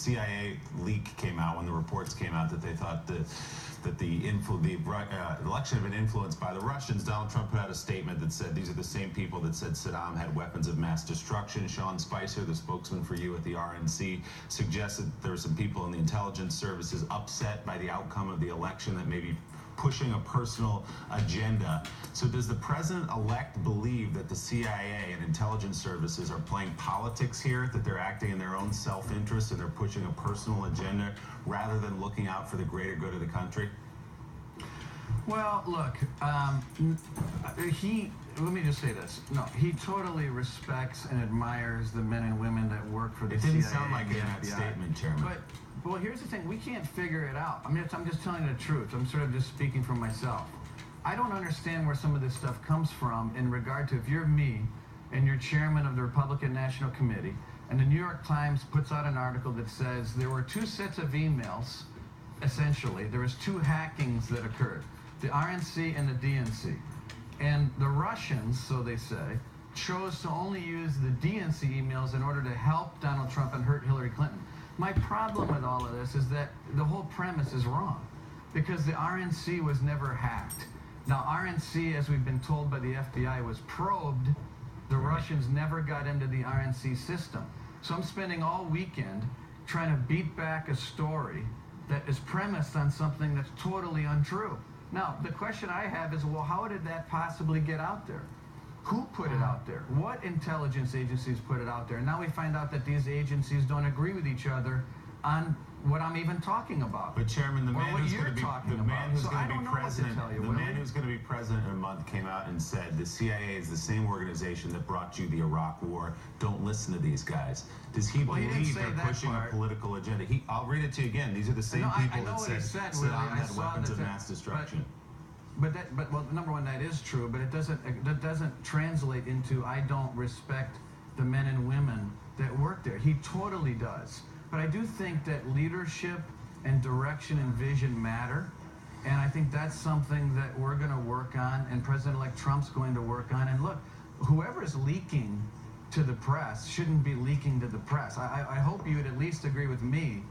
CIA leak came out, when the reports came out that they thought that the election had been influenced by the Russians, Donald Trump put out a statement that said these are the same people that said Saddam had weapons of mass destruction. Sean Spicer, the spokesman for you at the RNC, suggested there were some people in the intelligence services upset by the outcome of the election that may be pushing a personal agenda. So does the president-elect believe that the CIA and intelligence services are playing politics here, that they're acting in their own self-interest and they're pushing a personal agenda rather than looking out for the greater good of the country? Well, look, let me just say this. No, he totally respects and admires the men and women that work for the CIA. It didn't sound like it in that statement, Chairman. But, well, here's the thing. We can't figure it out. I mean, I'm just telling you the truth. I'm sort of just speaking for myself. I don't understand where some of this stuff comes from in regard to if you're me and you're chairman of the Republican National Committee, and the New York Times puts out an article that says there were two sets of emails, essentially. There was two hackings that occurred, the RNC and the DNC. And the Russians, so they say, chose to only use the DNC emails in order to help Donald Trump and hurt Hillary Clinton. My problem with all of this is that the whole premise is wrong, because the RNC was never hacked. Now, RNC, as we've been told by the FBI, was probed. The Russians never got into the RNC system. So I'm spending all weekend trying to beat back a story that is premised on something that's totally untrue. Now, the question I have is, well, how did that possibly get out there? Who put it out there? What intelligence agencies put it out there? And now we find out that these agencies don't agree with each other on what I'm even talking about. But Chairman, the man who's going to be president, the man who's going to be president in a month came out and said the CIA is the same organization that brought you the Iraq War. Don't listen to these guys. Does he believe they're pushing a political agenda? I'll read it to you again. These are the same people that said Saddam had weapons of mass destruction. But well, number one, that is true, but that doesn't translate into I don't respect the men and women that work there. He totally does. But I do think that leadership and direction and vision matter, and I think that's something that we're going to work on, and President-elect Trump's going to work on. And look, whoever's leaking to the press shouldn't be leaking to the press. I hope you would at least agree with me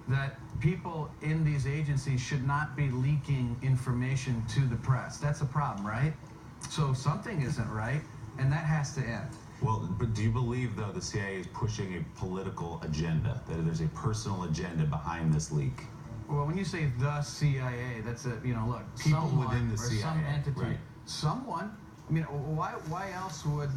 that people in these agencies should not be leaking information to the press. That's a problem, right? So something isn't right, and that has to end. Well, but do you believe, though, the CIA is pushing a political agenda, that there's a personal agenda behind this leak? Well, when you say the CIA, that's a, look, people within the CIA, some entity, right. Someone. I mean, why else would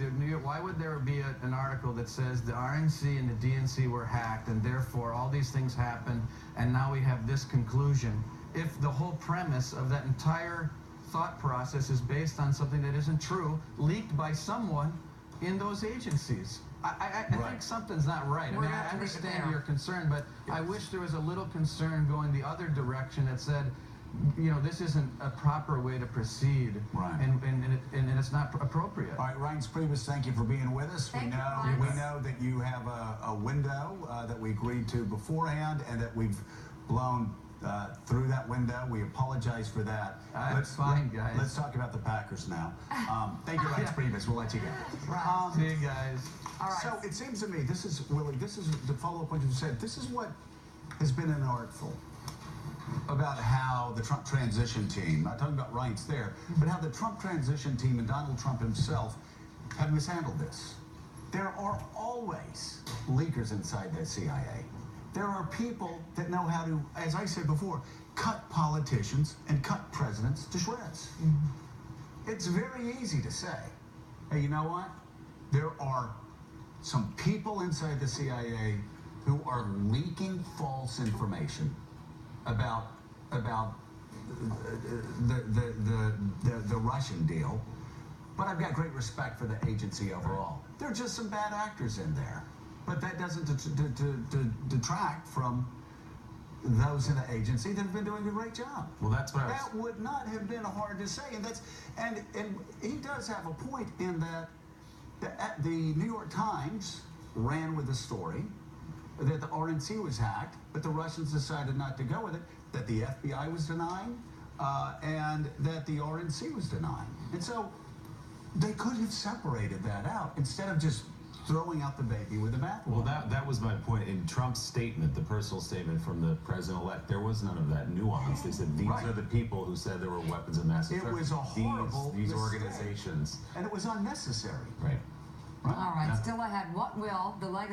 why would there be an article that says the RNC and the DNC were hacked and therefore all these things happened and now we have this conclusion, if the whole premise of that entire thought process is based on something that isn't true, leaked by someone in those agencies? I think something's not right. I mean, I understand your concern, but I wish there was a little concern going the other direction that said, this isn't a proper way to proceed, right. and it's not appropriate. All right, Reince Priebus, thank you for being with us. We know that you have a window that we agreed to beforehand, and that we've blown through that window. We apologize for that. That's fine, guys. Let's talk about the Packers now. Thank you, Reince Priebus. We'll let you go. See you guys. All right. So it seems to me, this is to follow up what you said, this is what has been inartful about how the Trump transition team, not talking about Reince there, but how the Trump transition team and Donald Trump himself have mishandled this. There are always leakers inside the CIA. There are people that know how to, as I said before, cut politicians and cut presidents to shreds. It's very easy to say, hey, you know what? There are some people inside the CIA who are leaking false information about the Russian deal, but I've got great respect for the agency overall. There are just some bad actors in there, but that doesn't detract from those in the agency that have been doing a great job. Well, that's what that would not have been hard to say, and he does have a point in that the New York Times ran with the story that the RNC was hacked, but the Russians decided not to go with it, that the FBI was denying, and that the RNC was denying. And so they could have separated that out instead of just throwing out the baby with the bathwater. Well, that was my point. In Trump's statement, the personal statement from the president-elect, there was none of that nuance. They said these Right. are the people who said there were weapons of mass destruction. It was a horrible these mistake. organizations. And it was unnecessary. Right. All right, Yeah. still ahead. What will the legacy